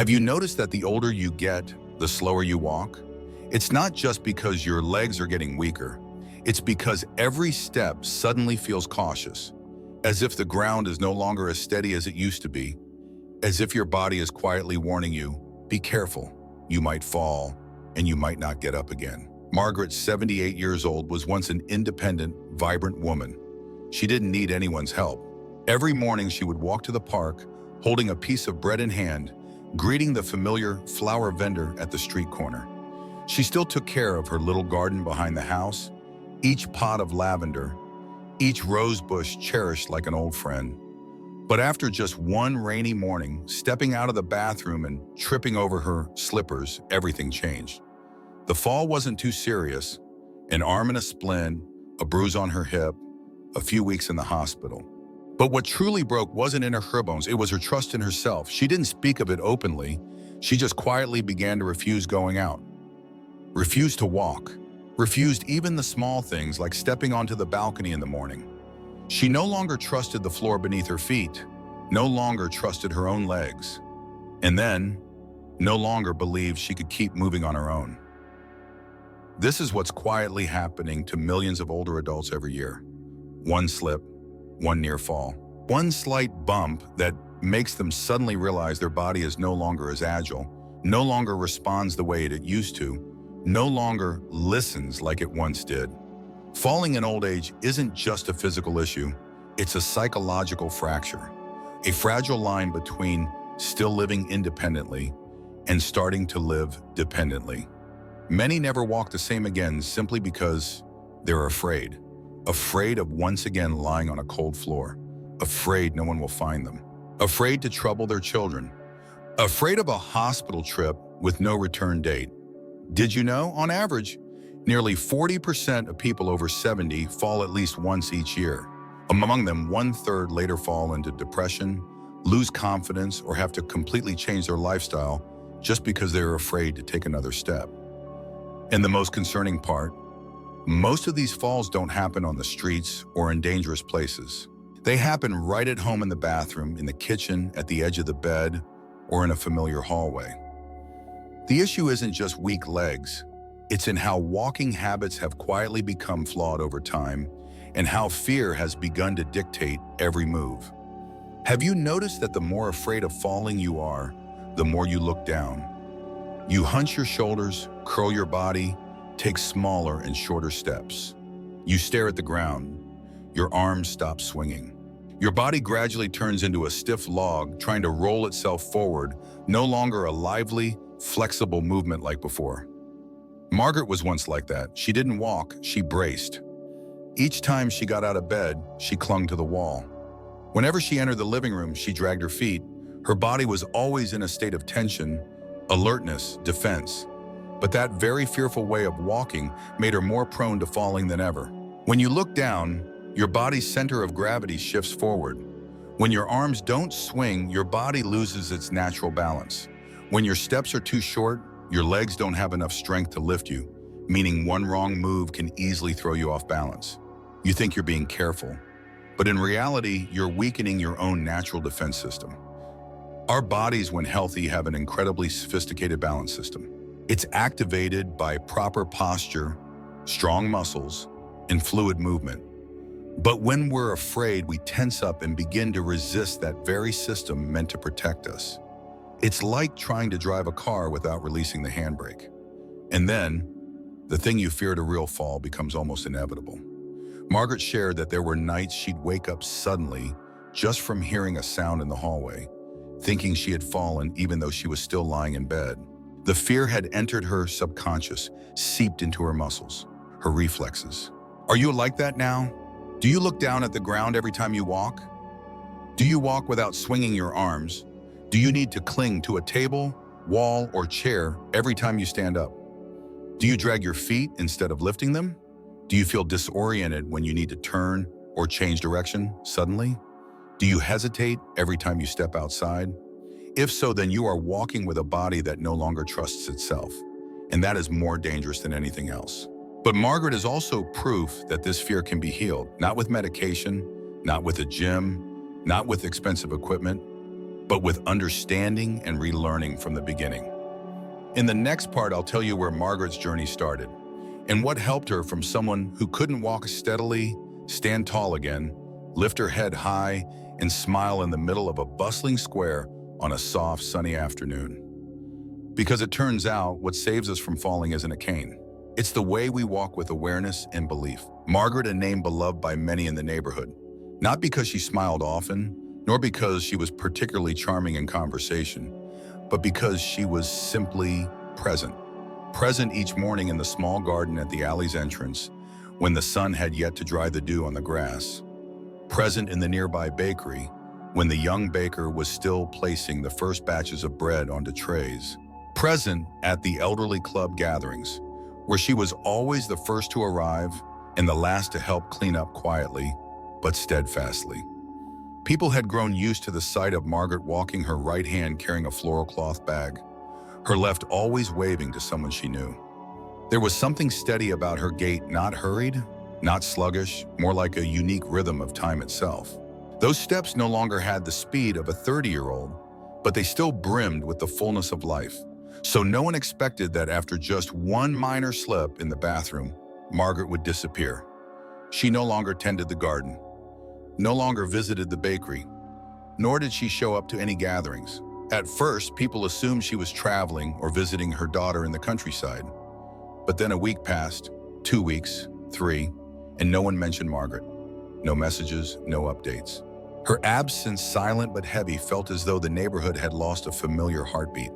Have you noticed that the older you get, the slower you walk? It's not just because your legs are getting weaker. It's because every step suddenly feels cautious, as if the ground is no longer as steady as it used to be, as if your body is quietly warning you, be careful, you might fall, and you might not get up again. Margaret, 78 years old, was once an independent, vibrant woman. She didn't need anyone's help. Every morning she would walk to the park, holding a piece of bread in hand, greeting the familiar flower vendor at the street corner. She still took care of her little garden behind the house, each pot of lavender, each rose bush cherished like an old friend. But after just one rainy morning, stepping out of the bathroom and tripping over her slippers, everything changed. The fall wasn't too serious: an arm in a splint, a bruise on her hip, a few weeks in the hospital. But what truly broke wasn't in her bones, it was her trust in herself. She didn't speak of it openly. She just quietly began to refuse going out, refused to walk, refused even the small things like stepping onto the balcony in the morning. She no longer trusted the floor beneath her feet, no longer trusted her own legs, and then no longer believed she could keep moving on her own. This is what's quietly happening to millions of older adults every year. One slip, one near fall, one slight bump that makes them suddenly realize their body is no longer as agile, no longer responds the way it used to, no longer listens like it once did. Falling in old age isn't just a physical issue, it's a psychological fracture, a fragile line between still living independently and starting to live dependently. Many never walk the same again simply because they're afraid of once again lying on a cold floor, afraid no one will find them, afraid to trouble their children, afraid of a hospital trip with no return date. Did you know, on average, nearly 40% of people over 70 fall at least once each year. Among them, 1/3 later fall into depression, lose confidence, or have to completely change their lifestyle just because they're afraid to take another step. And the most concerning part, most of these falls don't happen on the streets or in dangerous places. They happen right at home in the bathroom, in the kitchen, at the edge of the bed, or in a familiar hallway. The issue isn't just weak legs. It's in how walking habits have quietly become flawed over time, and how fear has begun to dictate every move. Have you noticed that the more afraid of falling you are, the more you look down? You hunch your shoulders, curl your body, take smaller and shorter steps. You stare at the ground. Your arms stop swinging. Your body gradually turns into a stiff log trying to roll itself forward, no longer a lively, flexible movement like before. Margaret was once like that. She didn't walk, she braced. Each time she got out of bed, she clung to the wall. Whenever she entered the living room, she dragged her feet. Her body was always in a state of tension, alertness, defense. But that very fearful way of walking made her more prone to falling than ever. When you look down, your body's center of gravity shifts forward. When your arms don't swing, your body loses its natural balance. When your steps are too short, your legs don't have enough strength to lift you, meaning one wrong move can easily throw you off balance. You think you're being careful, but in reality, you're weakening your own natural defense system. Our bodies, when healthy, have an incredibly sophisticated balance system. It's activated by proper posture, strong muscles, and fluid movement. But when we're afraid, we tense up and begin to resist that very system meant to protect us. It's like trying to drive a car without releasing the handbrake. And then, the thing you feared, a real fall, becomes almost inevitable. Margaret shared that there were nights she'd wake up suddenly just from hearing a sound in the hallway, thinking she had fallen even though she was still lying in bed. The fear had entered her subconscious, seeped into her muscles, her reflexes. Are you like that now? Do you look down at the ground every time you walk? Do you walk without swinging your arms? Do you need to cling to a table, wall, or chair every time you stand up? Do you drag your feet instead of lifting them? Do you feel disoriented when you need to turn or change direction suddenly? Do you hesitate every time you step outside? If so, then you are walking with a body that no longer trusts itself, and that is more dangerous than anything else. But Margaret is also proof that this fear can be healed, not with medication, not with a gym, not with expensive equipment, but with understanding and relearning from the beginning. In the next part, I'll tell you where Margaret's journey started and what helped her from someone who couldn't walk steadily, stand tall again, lift her head high, and smile in the middle of a bustling square on a soft, sunny afternoon. Because it turns out what saves us from falling isn't a cane. It's the way we walk with awareness and belief. Margaret, a name beloved by many in the neighborhood, not because she smiled often, nor because she was particularly charming in conversation, but because she was simply present. Present each morning in the small garden at the alley's entrance, when the sun had yet to dry the dew on the grass. Present in the nearby bakery, when the young baker was still placing the first batches of bread onto trays. Present at the elderly club gatherings, where she was always the first to arrive and the last to help clean up quietly, but steadfastly. People had grown used to the sight of Margaret walking, her right hand carrying a floral cloth bag, her left always waving to someone she knew. There was something steady about her gait, not hurried, not sluggish, more like a unique rhythm of time itself. Those steps no longer had the speed of a 30-year-old, but they still brimmed with the fullness of life. So no one expected that after just one minor slip in the bathroom, Margaret would disappear. She no longer tended the garden, no longer visited the bakery, nor did she show up to any gatherings. At first, people assumed she was traveling or visiting her daughter in the countryside. But then a week passed, 2 weeks, 3, and no one mentioned Margaret. No messages, no updates. Her absence, silent but heavy, felt as though the neighborhood had lost a familiar heartbeat.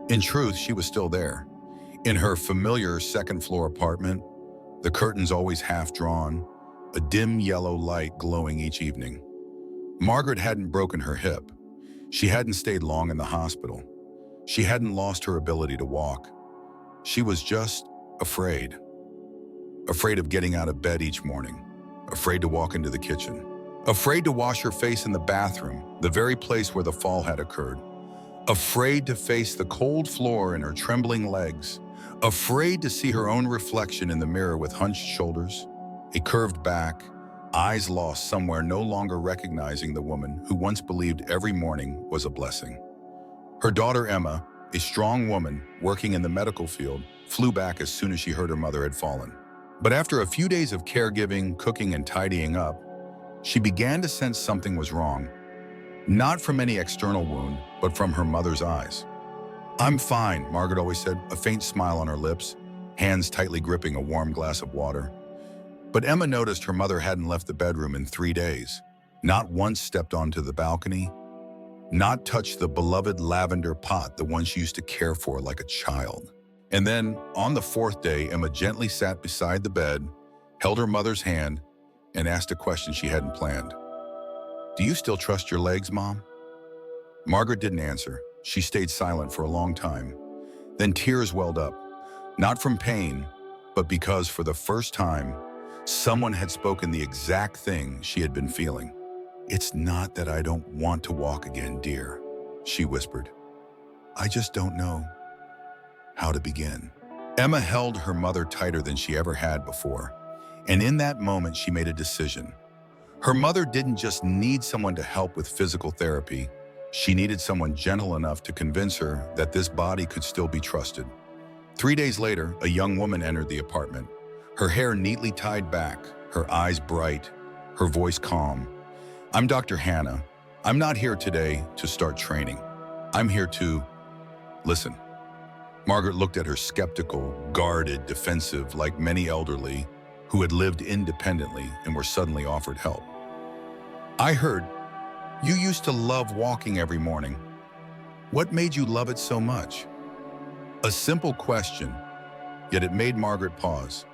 In truth, she was still there. In her familiar second-floor apartment, the curtains always half drawn, a dim yellow light glowing each evening. Margaret hadn't broken her hip. She hadn't stayed long in the hospital. She hadn't lost her ability to walk. She was just afraid. Afraid of getting out of bed each morning. Afraid to walk into the kitchen. Afraid to wash her face in the bathroom, the very place where the fall had occurred. Afraid to face the cold floor and her trembling legs. Afraid to see her own reflection in the mirror with hunched shoulders, a curved back, eyes lost somewhere, no longer recognizing the woman who once believed every morning was a blessing. Her daughter Emma, a strong woman working in the medical field, flew back as soon as she heard her mother had fallen. But after a few days of caregiving, cooking, and tidying up, she began to sense something was wrong. Not from any external wound, but from her mother's eyes. "I'm fine," Margaret always said, a faint smile on her lips, hands tightly gripping a warm glass of water. But Emma noticed her mother hadn't left the bedroom in 3 days, not once stepped onto the balcony, not touched the beloved lavender pot, the one she used to care for like a child. And then, on the 4th day, Emma gently sat beside the bed, held her mother's hand, and asked a question she hadn't planned. "Do you still trust your legs, Mom?" Margaret didn't answer. She stayed silent for a long time. Then tears welled up, not from pain, but because for the first time, someone had spoken the exact thing she had been feeling. "It's not that I don't want to walk again, dear," she whispered. "I just don't know how to begin." Emma held her mother tighter than she ever had before, and in that moment she made a decision. Her mother didn't just need someone to help with physical therapy, she needed someone gentle enough to convince her that this body could still be trusted. 3 days later, a young woman entered the apartment, her hair neatly tied back, her eyes bright, her voice calm. "I'm Dr. Hannah. I'm not here today to start training. I'm here to listen." Margaret looked at her skeptical, guarded, defensive, like many elderly who had lived independently and were suddenly offered help. "I heard you used to love walking every morning. What made you love it so much?" A simple question, yet it made Margaret pause.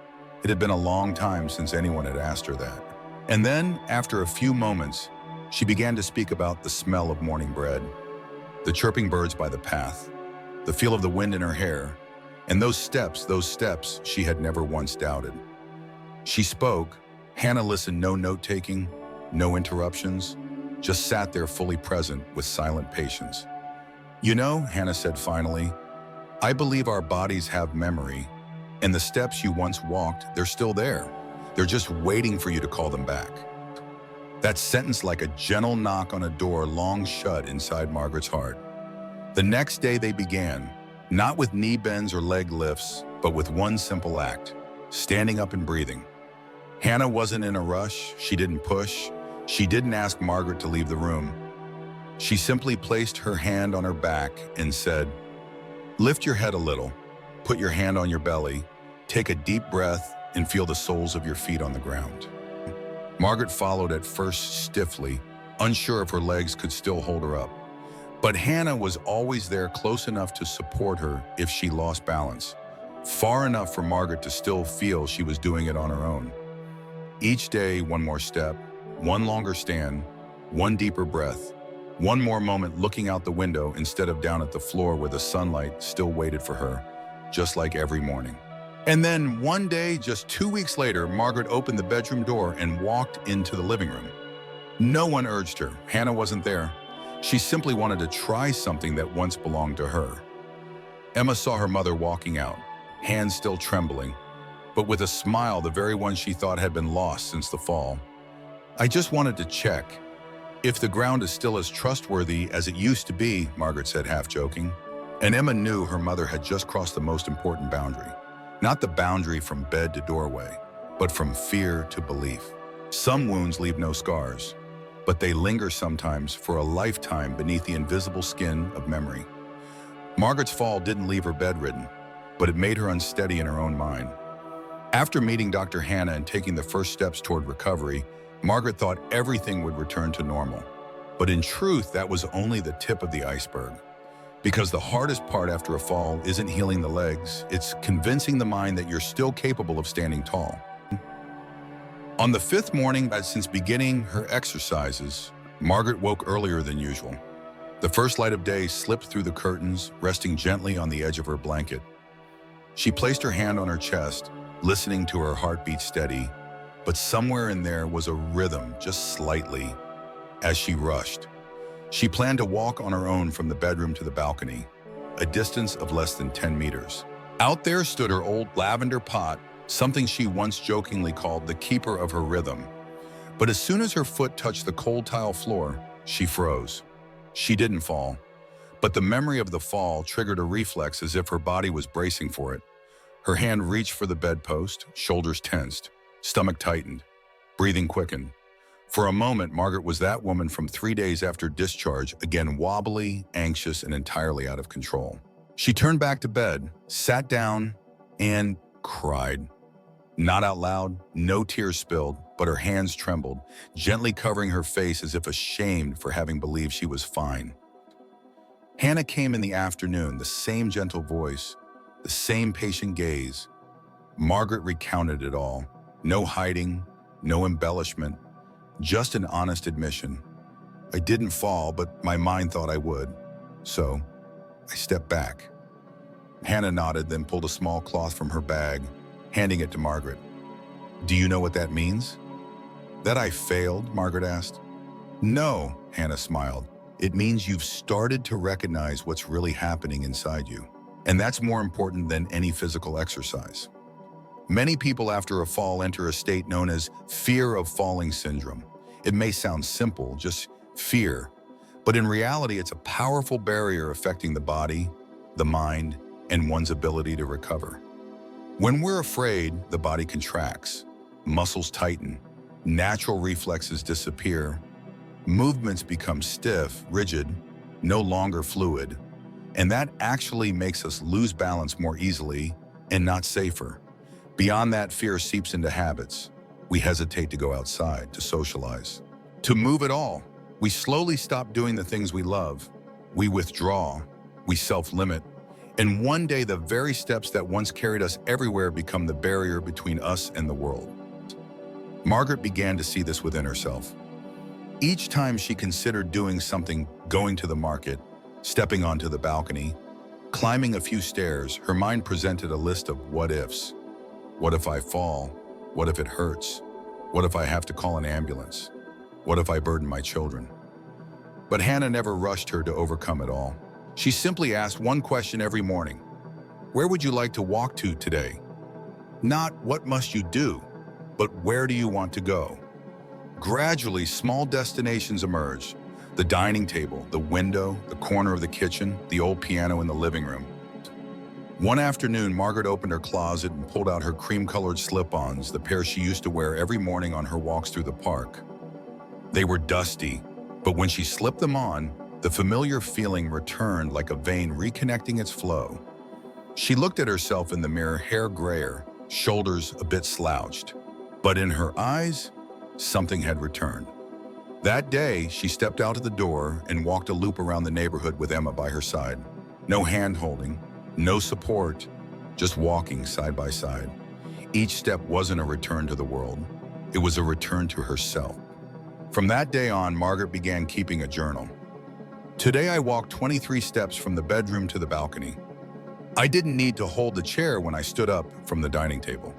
It had been a long time since anyone had asked her that. And then, after a few moments, she began to speak about the smell of morning bread, the chirping birds by the path, the feel of the wind in her hair, and those steps she had never once doubted. She spoke. Hannah listened, no note-taking, no interruptions, just sat there fully present with silent patience. "You know," Hannah said finally, "I believe our bodies have memory, and the steps you once walked, they're still there. They're just waiting for you to call them back." That sentence like a gentle knock on a door long shut inside Margaret's heart. The next day they began, not with knee bends or leg lifts, but with one simple act, standing up and breathing. Hannah wasn't in a rush, she didn't push, she didn't ask Margaret to leave the room. She simply placed her hand on her back and said, "Lift your head a little, put your hand on your belly, take a deep breath and feel the soles of your feet on the ground." Margaret followed at first stiffly, unsure if her legs could still hold her up. But Hannah was always there, close enough to support her if she lost balance, far enough for Margaret to still feel she was doing it on her own. Each day, one more step, one longer stand, one deeper breath, one more moment looking out the window instead of down at the floor where the sunlight still waited for her, just like every morning. And then one day, just 2 weeks later, Margaret opened the bedroom door and walked into the living room. No one urged her. Hannah wasn't there. She simply wanted to try something that once belonged to her. Emma saw her mother walking out, hands still trembling, but with a smile, the very one she thought had been lost since the fall. "I just wanted to check if the ground is still as trustworthy as it used to be," Margaret said, half joking. And Emma knew her mother had just crossed the most important boundary. Not the boundary from bed to doorway, but from fear to belief. Some wounds leave no scars, but they linger sometimes for a lifetime beneath the invisible skin of memory. Margaret's fall didn't leave her bedridden, but it made her unsteady in her own mind. After meeting Dr. Hannah and taking the first steps toward recovery, Margaret thought everything would return to normal. But in truth, that was only the tip of the iceberg. Because the hardest part after a fall isn't healing the legs, it's convincing the mind that you're still capable of standing tall. On the 5th morning since beginning her exercises, Margaret woke earlier than usual. The first light of day slipped through the curtains, resting gently on the edge of her blanket. She placed her hand on her chest, listening to her heartbeat steady, but somewhere in there was a rhythm, just slightly, as she rushed. She planned to walk on her own from the bedroom to the balcony, a distance of less than 10 meters. Out there stood her old lavender pot, something she once jokingly called the keeper of her rhythm. But as soon as her foot touched the cold tile floor, she froze. She didn't fall, but the memory of the fall triggered a reflex as if her body was bracing for it. Her hand reached for the bedpost, shoulders tensed, stomach tightened, breathing quickened. For a moment, Margaret was that woman from 3 days after discharge, again wobbly, anxious, and entirely out of control. She turned back to bed, sat down, and cried. Not out loud, no tears spilled, but her hands trembled, gently covering her face as if ashamed for having believed she was fine. Hannah came in the afternoon, the same gentle voice, the same patient gaze. Margaret recounted it all. No hiding, no embellishment, just an honest admission. "I didn't fall, but my mind thought I would. So I stepped back." Hannah nodded, then pulled a small cloth from her bag, handing it to Margaret. "Do you know what that means?" "That I failed?" Margaret asked. "No," Hannah smiled. "It means you've started to recognize what's really happening inside you. And that's more important than any physical exercise." Many people after a fall enter a state known as fear of falling syndrome. It may sound simple, just fear, but in reality, it's a powerful barrier affecting the body, the mind, and one's ability to recover. When we're afraid, the body contracts, muscles tighten, natural reflexes disappear, movements become stiff, rigid, no longer fluid, and that actually makes us lose balance more easily and not safer. Beyond that, fear seeps into habits. We hesitate to go outside, to socialize, to move at all. We slowly stop doing the things we love. We withdraw, we self-limit, and one day the very steps that once carried us everywhere become the barrier between us and the world. Margaret began to see this within herself. Each time she considered doing something, going to the market, stepping onto the balcony, climbing a few stairs, her mind presented a list of what-ifs. What if I fall? What if it hurts? What if I have to call an ambulance? What if I burden my children? But Hannah never rushed her to overcome it all. She simply asked one question every morning. Where would you like to walk to today? Not what must you do, but where do you want to go? Gradually, small destinations emerged. The dining table, the window, the corner of the kitchen, the old piano in the living room. One afternoon, Margaret opened her closet and pulled out her cream-colored slip-ons, the pair she used to wear every morning on her walks through the park. They were dusty, but when she slipped them on, the familiar feeling returned like a vein reconnecting its flow. She looked at herself in the mirror, hair grayer, shoulders a bit slouched. But in her eyes, something had returned. That day, she stepped out of the door and walked a loop around the neighborhood with Emma by her side. No hand-holding, no support, just walking side by side. Each step wasn't a return to the world. It was a return to herself. From that day on, Margaret began keeping a journal. Today, I walked 23 steps from the bedroom to the balcony. I didn't need to hold the chair when I stood up from the dining table.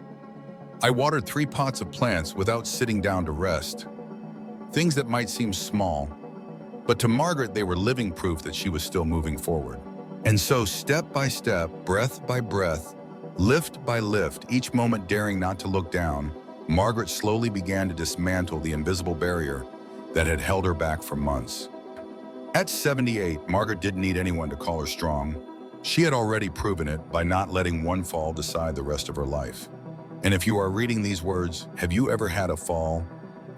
I watered 3 pots of plants without sitting down to rest. Things that might seem small, but to Margaret, they were living proof that she was still moving forward. And so, step by step, breath by breath, lift by lift, each moment daring not to look down, Margaret slowly began to dismantle the invisible barrier that had held her back for months. At 78, Margaret didn't need anyone to call her strong. She had already proven it by not letting one fall decide the rest of her life. And if you are reading these words, have you ever had a fall,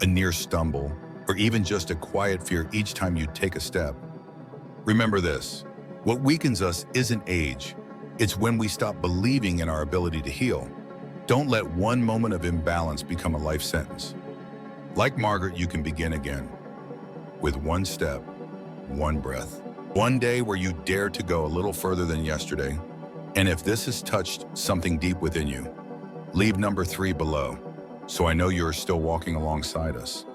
a near stumble, or even just a quiet fear each time you take a step? Remember this, what weakens us isn't age. It's when we stop believing in our ability to heal. Don't let one moment of imbalance become a life sentence. Like Margaret, you can begin again with one step, one breath. One day where you dare to go a little further than yesterday. And if this has touched something deep within you, leave number 3 below, so I know you're still walking alongside us.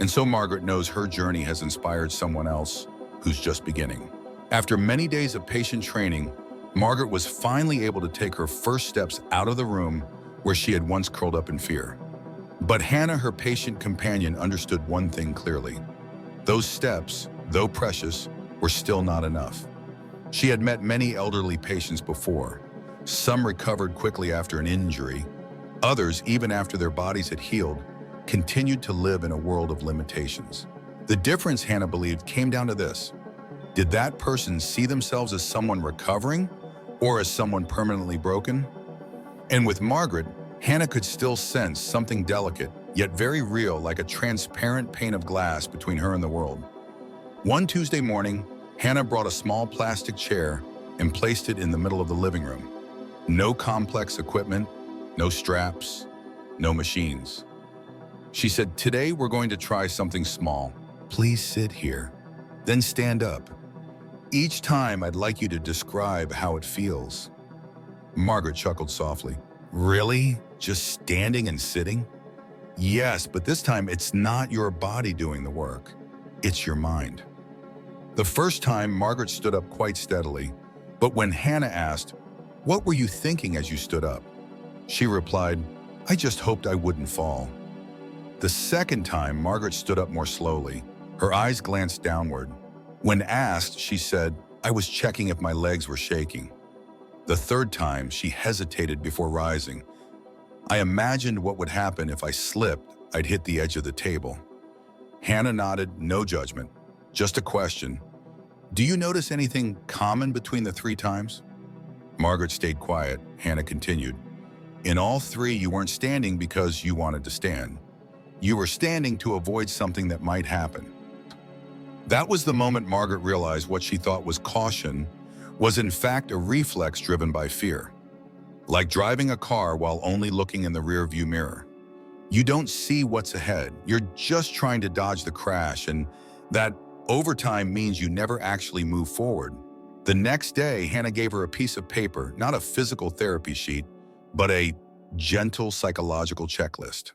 And so Margaret knows her journey has inspired someone else who's just beginning. After many days of patient training, Margaret was finally able to take her first steps out of the room where she had once curled up in fear. But Hannah, her patient companion, understood one thing clearly. Those steps, though precious, were still not enough. She had met many elderly patients before. Some recovered quickly after an injury. Others, even after their bodies had healed, continued to live in a world of limitations. The difference, Hannah believed, came down to this. Did that person see themselves as someone recovering or as someone permanently broken? And with Margaret, Hannah could still sense something delicate, yet very real, like a transparent pane of glass between her and the world. One Tuesday morning, Hannah brought a small plastic chair and placed it in the middle of the living room. No complex equipment, no straps, no machines. She said, "Today we're going to try something small. Please sit here, then stand up. Each time I'd like you to describe how it feels." Margaret chuckled softly. "Really? Just standing and sitting?" "Yes, but this time it's not your body doing the work. It's your mind." The first time, Margaret stood up quite steadily, but when Hannah asked, "What were you thinking as you stood up?" she replied, "I just hoped I wouldn't fall." The second time, Margaret stood up more slowly. Her eyes glanced downward. When asked, she said, "I was checking if my legs were shaking." The third time, she hesitated before rising. "I imagined what would happen if I slipped. I'd hit the edge of the table." Hannah nodded, no judgment, just a question. "Do you notice anything common between the 3 times?" Margaret stayed quiet. Hannah continued, "In all 3, you weren't standing because you wanted to stand. You were standing to avoid something that might happen." That was the moment Margaret realized what she thought was caution was in fact a reflex driven by fear. Like driving a car while only looking in the rearview mirror. You don't see what's ahead. You're just trying to dodge the crash, and that over time means you never actually move forward. The next day, Hannah gave her a piece of paper, not a physical therapy sheet, but a gentle psychological checklist.